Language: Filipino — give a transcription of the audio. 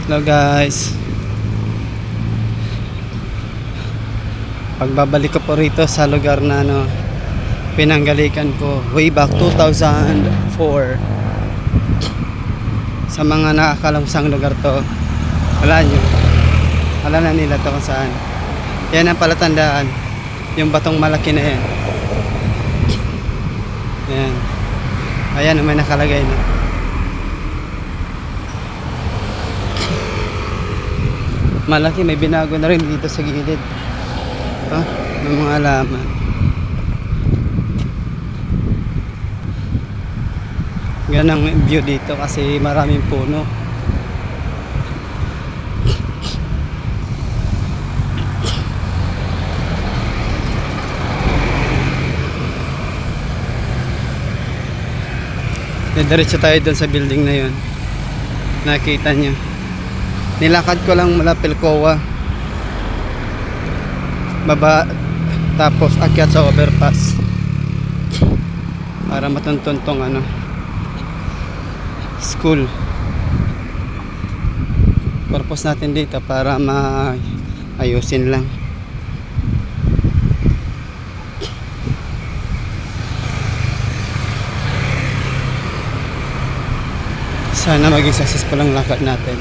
Hello guys, pagbabalik ko po rito sa lugar na pinanggalikan ko way back 2004. Sa mga nakakalangsang lugar to, wala na nila to kung saan. Yan ang palatandaan, yung batong malaki na yan. Ayan, ayan may nakalagay na. Malaki, may binago na rin dito sa gilid. May mga halaman. Yan ang view dito kasi maraming puno. Diretso tayo dun sa building na yun. Nakita nyo, nilakad ko lang mula Pilcoa baba, tapos akyat sa overpass para matuntun tong school. Purpose natin dito para maayusin lang. Sana maging successful ang lakad natin.